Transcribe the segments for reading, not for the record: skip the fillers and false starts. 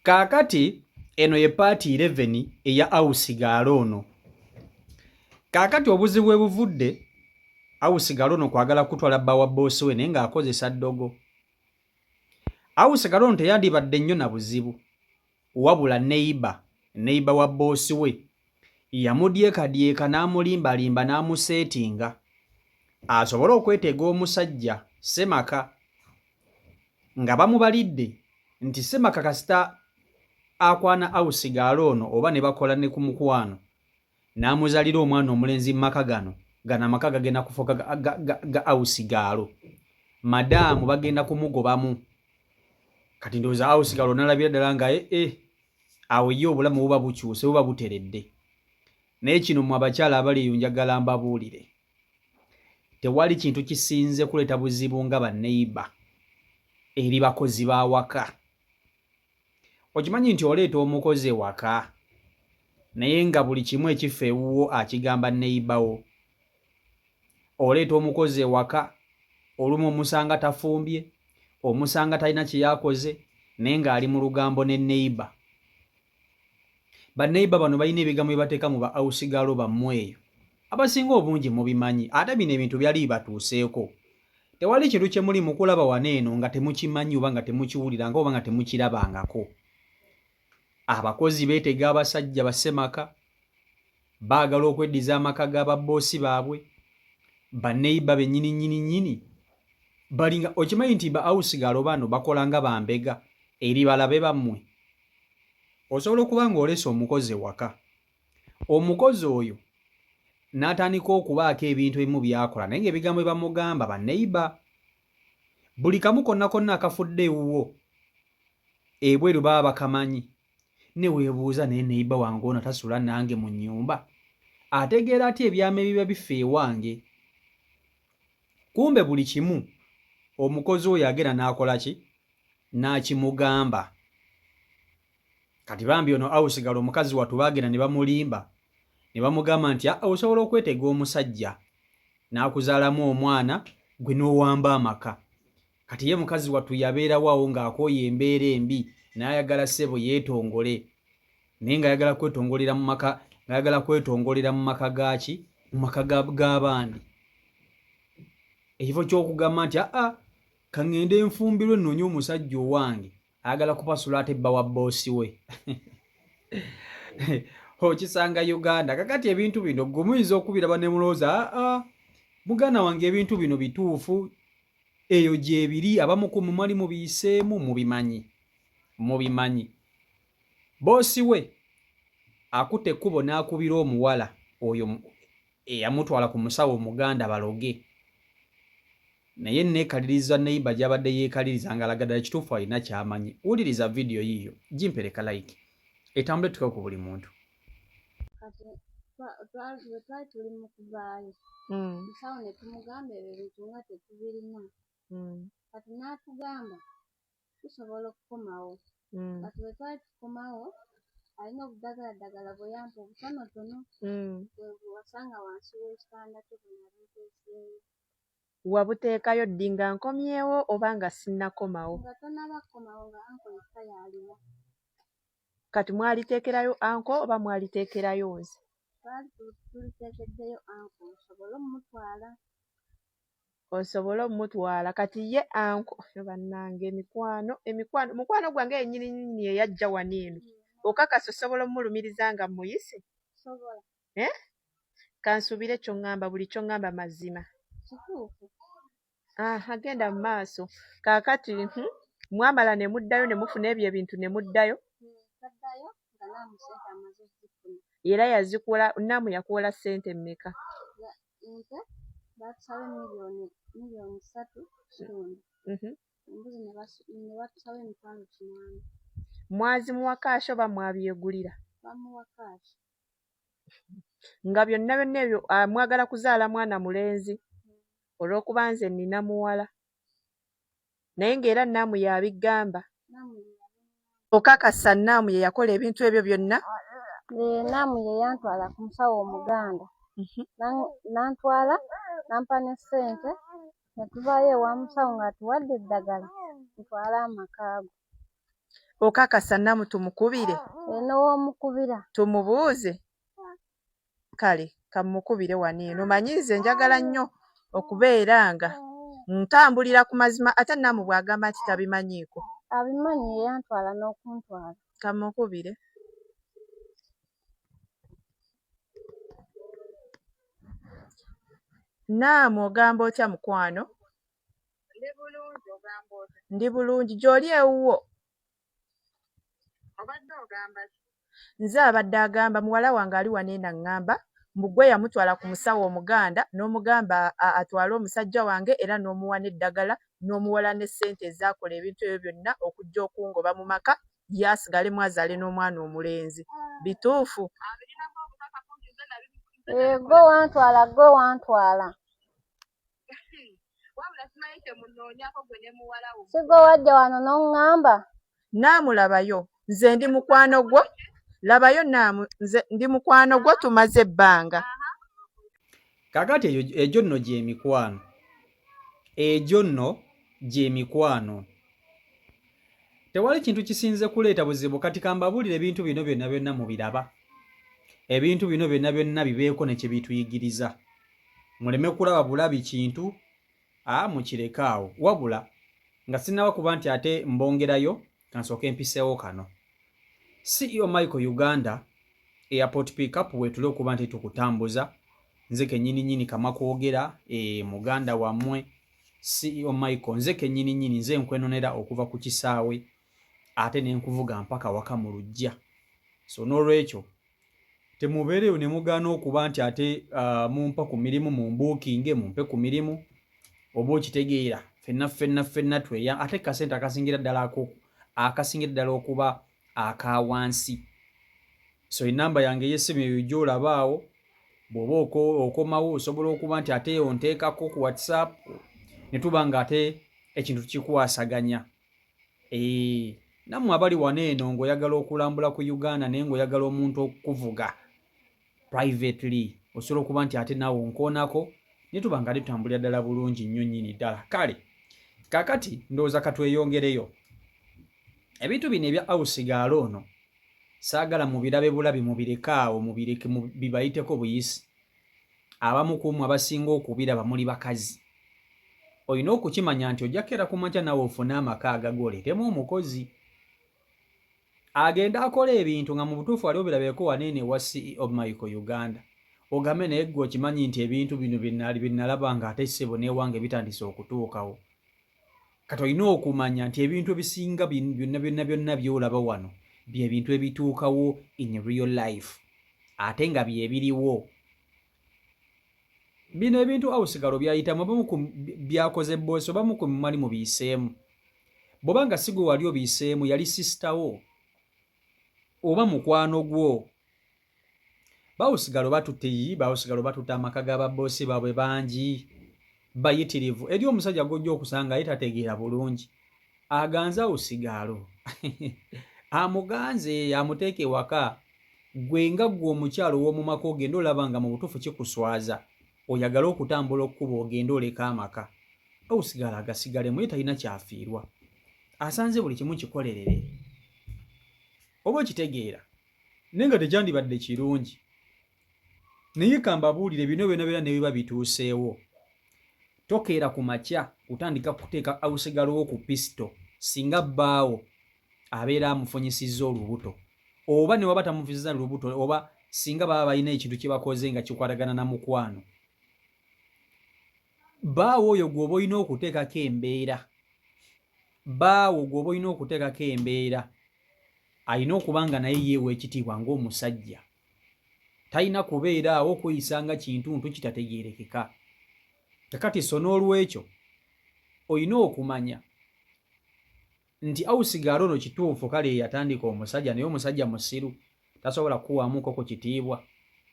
Kaakati eno ye paati 11 eya Awusigalo ono. Kaakati obuzibu bwe buvudde Awusigalo ono kwagala kutwala bba wa boosi we naye ng'akozesa ddogo. Awusigalo ono teyandibadde nnyo na buzibu wabula neyiba wa boosi we yamudyekadyeka n'amulimbalimba n'amuseetinga asobole okweteega omusajja Ssemaka nga bamubalidde nti Ssemaka kasita akwana Awusigalo ono oba ne bakola ne ku mukwano n'amuzalira omwana omulenzi mu maka gano amaka gagenda kufuuka ga Awusigalo madaamu bagenda kumugobamu. Kati ndowooza Awusigalo n'alabira ddala nga awo ye obulamu buba bukyuse buba buteredde. Naye kino mmwe abakyala abaliyo njagala mbabuulire, tewali kintu kisinze kuleeta buzibu nga banneyiba eri bakozi ba waka. Okimanyi nti oleeta omukozi ewaka naye nga buli kimu ekifa ewuwo akigamba nneyibawo. Oleeta omukozi ewaka olumu omusanga tafumbye, omusanga talina kye yakoze naye ng'ali mu lugambo ne nneyiba. Banneyiba bano balina ebigambo bye bateeka mu ba Awusigalo bammwe eyo abasinga obungi mubimanyi, ate bino ebintu byali bibatuuseeko. Tewali kintu kye muli mu kulaba wano eno nga temukimanyi oba nga temukiwuliranga oba nga temukirabangako. Abakozi beetega abasajja ba Ssemaka, baagala okweddiza amaka g'ababoosi baabwe. Banneyiba bennyini balinga okimanyi nti ba Awusigalo bano bakola nga bambega eri balabe bammwe. Osobola okuba ng'olesa omukozi ewaka, omukozi oyo n'atandika okubaako ebintu ebimu byakola naye ng'ebigambo bye bamugamba banneyiba. Buli kamu konna akafudde ewuwo ebweru baba bakamanyi. Ne weebuuza naye nneyiba wange ono tasula nange mu nnyumba ategeera ati ebyama ebiba bifa ewange. Kumbe buli kimu omukozi oyo agenda n'akola ki? N'akimugamba. Kati bambi ono Awusigalo omukazi wattu baagenda ne bamulimba ne bamugamba nti osobola okwetega omusajja n'akuzaalamu omwana gwe n'owamba amaka. Kati ye mukazi wattu yabeerawo awo ng'akooye embeera embi n'ayagala ssebo yeetongole naye ng'ayagala kwetongolera mu maka gaaki? Mu maka g'abandi. Ekifo ky'okugamba nti kaŋŋende enfumbirwe nnoonye omusajja owange ayagala kupasula ate bba wa boosi we. Okisanga Uganda. Kakati ebintu bino gwe muyinza okubiraba ne mulowooza muganda wange ebintu bino bituufu. Eyo gyebiri, abamu ku mmwe mwali mubiyiseemu mubimanyi. Boosi we akutte ekkubo n'akubira omuwala oyo eyamutwala ku musawo omuganda baloge. Naye neekaliriza nneyiba gy'abadde yeekaliriza ng'alaga ddala ekituufu alina ky'amanyi. Wuliriza vidiyo yiyo gimpereka like etambule tuke ku buli muntu. Kati twali tuli mu kuvaayo musawo ne tumugamba ebyo ebintu nga tetubirina. Kati n'atugamba tusobola okukomawo. Kati bwe twali tukomawo alina obudagala bwe yampa obutonotono bwe wasanga wansi w'ekitanda kye bwe nali nteeseeyo. Wabuteekayo ddi nga nkomyewo oba nga sinnakomawo? Nga tonnaba kukomawo nga anko yekka y'aliwo. Kati mwaliteekerayo anko oba mwaliteekerayo nze? Twali tuliteekeddeyo anko osobole omutwala. Kati ye anko bannange mukwano gwange yennyini eyajja wano eno okakasa osobola omulumiriza nga muyise? Sobola. Kansuubire ky'oŋŋamba, buli ky'oŋŋamba mazima. Kituufu. Agenda mu maaso. Kaakati mwamala ne muddayo ne mufuna ebyo ebintu ne muddayo? Taddayo nga Naamu ssente amaze ozzifuna. Era yazikola, Naamu yakola ssente mmeka? Nte baatusaba miliyoni 3.5. Embuzi ne batusaba emitwalo 8. Mwazimuwa kaashi oba mwabyegulira? Bamuwa kaashi. Nga byonna ebyo mwagala kuzaala mwana mulenzi olw'okuba nze nnina muwala. Naye ng'era Naamu y'abigamba. Okakasa Naamu ye yakola ebintu ebyo byonna? Naamu ye yantwala ku musawo omuganda. Nantwala nampa ne ssente ne tuvaayo ewa musawo ng'atuwadde eddagala ntwale amaka ago. okakasa Namu tumukubire n'owomukubira tumubuuze kale kamukubire wano eno manyi nze njagala nnyo okubeera nga ntambulira ku mazima ate Namu bw'agamba nti tabimanyiiko abimanyi yantwala n'okuntwala kamukubire Namu ogamba otya mukwano ndi bulungi gy'oli ewuwo nze abadde agamba muwala wange ali wano eno aŋŋamba mbu gwe yamutwala ku musawo omuganda n'omugamba atwale omusajja wange era n'omuwa n'eddagala n'omuwola ne ssente ezaakola ebintu ebyo byonna okujja okungoba mu maka yasigale mwazaale n'omwana omulenzi bituufu gwe wantwala si gwe wajja wano n'oŋŋamba naamulabayo nze ndi mukwano gwo labayo Namu nze ndi mukwano gwo tumaze ebbanga kakati egyo nno gy'emikwano egyo nno gy'emikwano tewali kintu kisinze kuleeta buzibu kati kambabuulire ebintu bino byonna byonna mubiraba ebintu bino byonna byonna bibeeko ne kye bituyigiriza muleme kulaba bulabi kintu mukireke awo wabula nga sinaba kuba nti ate mbongerayo kansooka empiseewo kano CEO Michael Uganda Airport Pickup wetule okuba nti tukutambuza nze kennyini kama kwogera muganda wammwe CEO Michael nze kennyini nze nkwenonera okuva ku kisaawe ate ne nkuvuga mpaka waka mu lujja so n'olwekyo temubeereyo ne mugaana okuba nti ate mumpa ku mirimu mumbuukinge mumpe ku mirimu oba okitegeera ffenna tweya ate kasente akasingira ddala okuba akawansi so enamba yange y'essimu eyo gy'olabaawo bw'oba okomawo osobola okuba nti ate onteekako ku WhatsApp ne tuba nga ate ekintu kikwasaganya nammwe abali wano eno ng'oyagala okulambula ku Uganda naye ng'oyagala omuntu okuvuga privately osobola okuba nti ate naawe onkoonako ne tuba nga tutambulira ddala bulungi nnyo nnyini ddala kale kakati ndowooza katweyongereyo ebintu bino ebya awusigaalo ono saagala mubirabe bulabi mubireke awo mubireke bibayiteko buyisi abamu ku mmwe abasinga okubiraba muli bakazi olina okukimanya nti ojja kera ku makya nawe ofune amaka agagoleetemu omukozi agenda akola ebintu nga mu butuufu wali obirabeko waneene wa CEO Michael Uganda ogambe naye gwe okimanyi nti ebintu bino binalaba nga ate ssebo n'ewange bitandise okutuukawo kati olina okumanya nti ebintu ebisinga byonna byolaba wano bye bintu ebituukawo in real life ate nga byebiriwo bino ebintu awusigalo byayitamu obamu byakoze boosi obamu ku mali mubiyiseemu bw'obanga si gwe wali obiyiseemu yali sisitawo oba mukwano gwo bawusigalo batutte amaka g'ababoosi baabwe bangi bayitirivu eri omusajja gojja okusanga ye tategeera bulungi aganza awusigalo amuganze amuteeke waka gwe nga gwe omukyalo w'omu maka ogenda olaba nga mu butuufu kikuswaza oyagala okutambula okkuba ogenda oleka amaka awusigalo agasigalemu ye talina kyafiirwa asanze buli kimu kikolerere oba okitegeera naye nga tekyandibadde kirungi naye kambabuulire bino byonna ne biba bituuseewo tokeera ku makya kutandika kuteeka awusigalowo ku pisito singa bbaawo abeera amufunyisizza olubuto oba ne waba tamufunyisizza lubuto oba singa baba balina ekintu kye bakoze nga kikwatagana na mukwano bbaawo oyo gw'oba olina okuteekako embeera alina okuba nga naye yeewa ekitiibwa ng'omusajja talina kubeera awo kweyisanga kintuntu kitategeerekeka kakati so n'olwekyo olina okumanya nti awusigalo ono kituufu kale yatandika omusajja naye omusajja musiru tasobola kukuwaamuko ku kitiibwa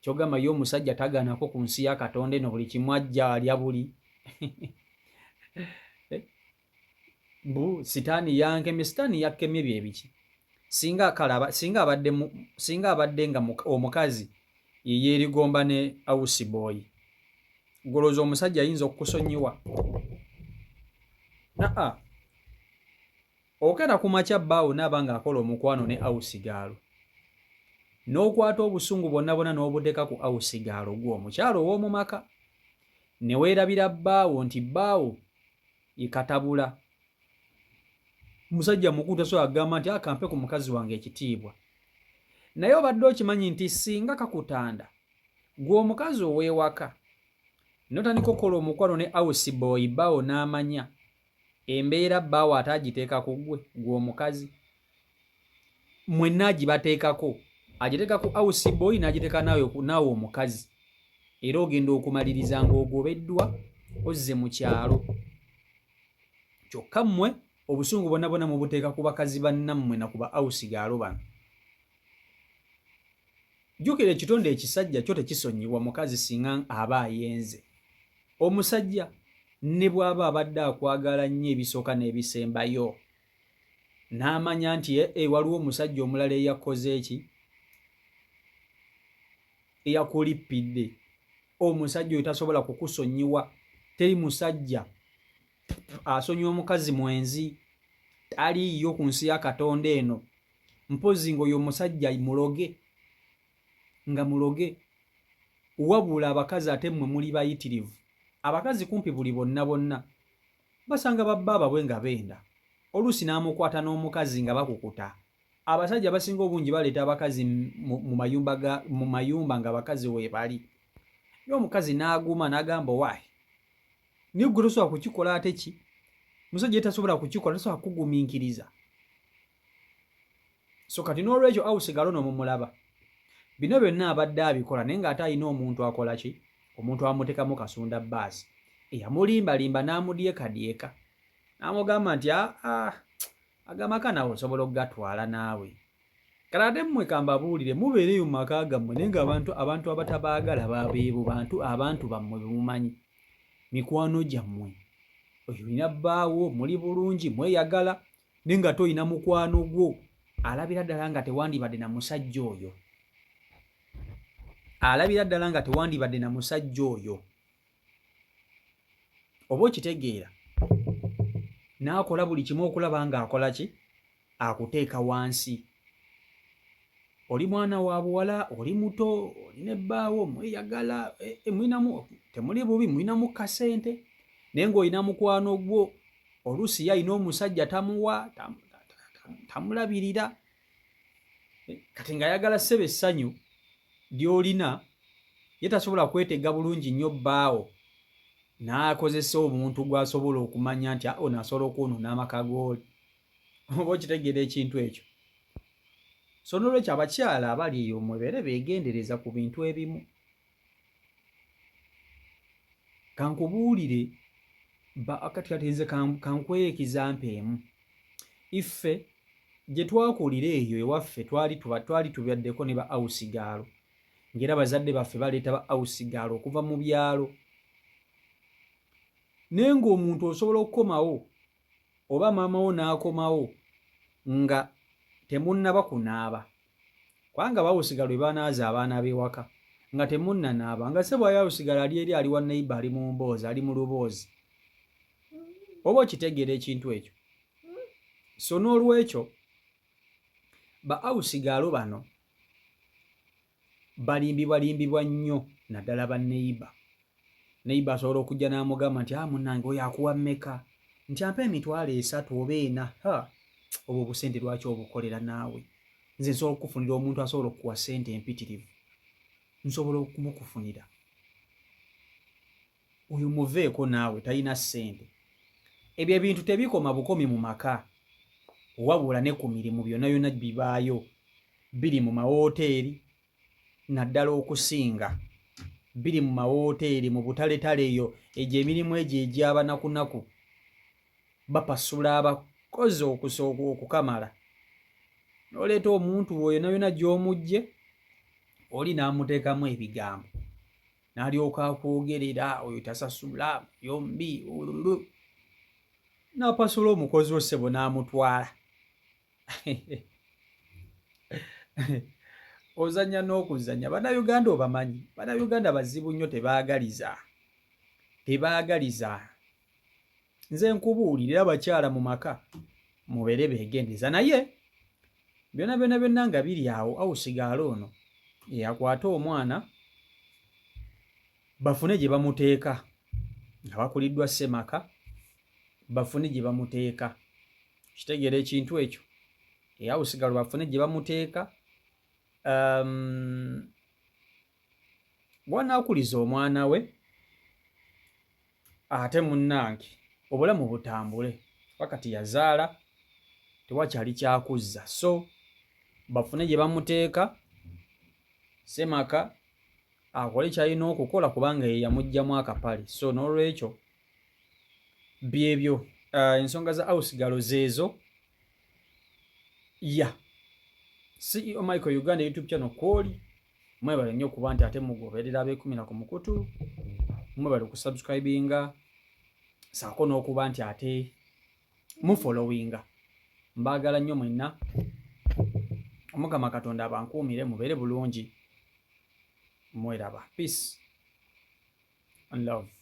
kyogamba ye omusajja tagaanako ku nsi ya Katonda eno buli kimu ajja alya buli sitaani yankemye bye biki singa abadde nga omukazi yeyeerigomba ne awusiboyi golooza omusajja ayinza okukusonyiwa okera ku makya bbaawo naaba ng'akola omukwano ne awusigaalo n'okwata obusungu bwonna bwonna n'obuteeka ku awusigaalo gw'omukyalo ow'omu maka ne weerabira bbaawo nti bbaawo ye katabula musajja mukulu tasobola kugamba nti akampe ku mukazi wange ekitiibwa naye obadde okimanyi nti singa kakutanda gw'omukazi ow'ewaka n'otandika okukola omukwano ne awusibooyi bbaawo n'amanya embeera bbaawo ate agiteeka ku ggwe gw'omukazi mwenna agibateekako agiteeka ku awusibooyi n'agiteeka naawe omukazi era ogenda okumaliriza ng'ogobeddwa ozze mu kyalo kyokka mmwe obusungu bwonna bwonna mubuteeka ku bakazi bannammwe na ku ba awusigaalo bano jjukira ekitonde ekisajja kyo tekisonyiwa mukazi singa aba ayenze omusajja ne bw'aba abadde akwagala nnyo ebisooka n'ebisembayo n'amanya nti waliwo omusajja omulala eyakoze eki eyakulippidde omusajja oyo tasobola kukusonyiwa teri musajja asonyiwa omukazi mwenzi taliiyo ku nsi ya katonda eno mpozi ng'oyo omusajja muloge nga muloge wabula abakazi ate mmwe muli bayitirivu abakazi kumpi buli bonna bonna basanga babbaaba bwe nga benda oluusi n'amukwata n'omukazi nga bakukuta abasajja basinga obungi baleeta abakazi mu mayumba nga abakazi weebali ye omukazi n'aguma n'agamba waayi naye gwe tosobola kukikola ate ki musajja tasobola kukikola tasobola kugumiikiriza so kati n'olwekyo awusigalo n'omumulaba bino byonna abadde abikola naye ng'ate alina omuntu akola ki omuntu amuteekamu kasunda bbaasi eyamulimbalimba n'amudyekadyeka n'amugamba nti agamaka nawe osobola okugatwala naawe kale ate mmwe kambabuulire mubeereyo mu maka gammwe naye nga abantu abatabaagala babeebo abantu bammwe bemumanyi mikwano gyammwe oyo olina bbaawo muli bulungi mweyagala naye nga toyina mukwano gwo alabira ddala nga tewandibadde na musajja oyo oba okitegeera n'akola buli kimu okulaba ng'akola ki akuteeka wansi oli mwana wa buwala oli muto olina ebbaawo mweyagala temuli bubi mulinamu kasente naye ng'olina mukwano gwo oluusi ye alina omusajja tamuwa tamulabirira kati ng'ayagala ssebe essanyu ly'olina ye tasobola kwetega bulungi nnyo bbaawo n'akozesa omuntu gw'asobola okumanya nti ono asobola okwonoona amaka g'oli oba okitegeera ekintu ekyo so n'olwekyo abakyala abali eyo mubeere beegendereza ku bintu ebimu kankubuulire kati nze kankweyo ekizampa emu iffe gye twakulira eyo ewaffe twali tubaddeko ne ba awusigaalo ng'era abazadde baffe baleeta ba awusigaalo okuva mu byalo naye ng'omuntu osobola okukomawo oba maama wo n'akomawo nga temunnaba kunaaba kubanga bawusigalo bwe banaaza abaana b'ewaka nga temunnanaaba nga ssebo ayawusigalo ali eri ali wa neiba ali mu mboozi ali mu luboozi oba okitegeera ekintu ekyo so n'olwekyo ba awusigalo bano balimbibwa nnyo naddala ba neiba asobola okujja n'amugamba nti munnange oyo akuwa mmeka nti ampa emitwalo 3 oba 4 obwo obusente lwaki obukolera naawe nze nsobola okukufunira omuntu asobola okukuwa ssente empitirivu nsobola okumukufunira oyo muveeko naawe talina ssente ebyo ebintu tebikoma bukomi mu maka wabula ne ku mirimu byonna byonna bibaayo biri mu mawoteeri naddala okusinga biri mu mawoteeri mu butaletale eyo egyo emirimu egyo egy'abanakunaku bapasula abakozi okusooka okukamala n'oleeta omuntu oyo yonna gy'omugje oli n'amuteekamu ebigambo n'alyoka akwogerera oyo tasasula yombi n'apasula omukozi wo ssebo n'amutwala ozannya n'okuzannya bannayuganda obamanyi bannayuganda bazibu nnyo tebaagaliza nze nkubuulira abakyala mu maka mubeere beegendeza naye byonna nga biri awo awusigaalo ono yakwata omwana bafune gye bamuteeka nga bakuliddwa Ssemaka bafune gye bamuteeka kitegeera ekintu ekyo awusigaalo bafune gye bamuteeka bwanaakuliza omwana we ate munnange obulamu butambule wakati yazaala tewakyali kyakuzza so bafune gye bamuteeka Ssemaka akole kyalina okukola kubanga ye yamuggyamu akapale so n'olwekyo byebyo ensonga za awusigalo zeezo CEO Michael Uganda YouTube channel kwoli mwebale nnyo okuba nti ate mugoberera ab'ekumi na ku mukutu mwebale okusubscribinga saako n'okuba nti ate mufollowinga mbaagala nnyo mwenna Omukama Katonda abankuumire mubeere bulungi mweraba peace and love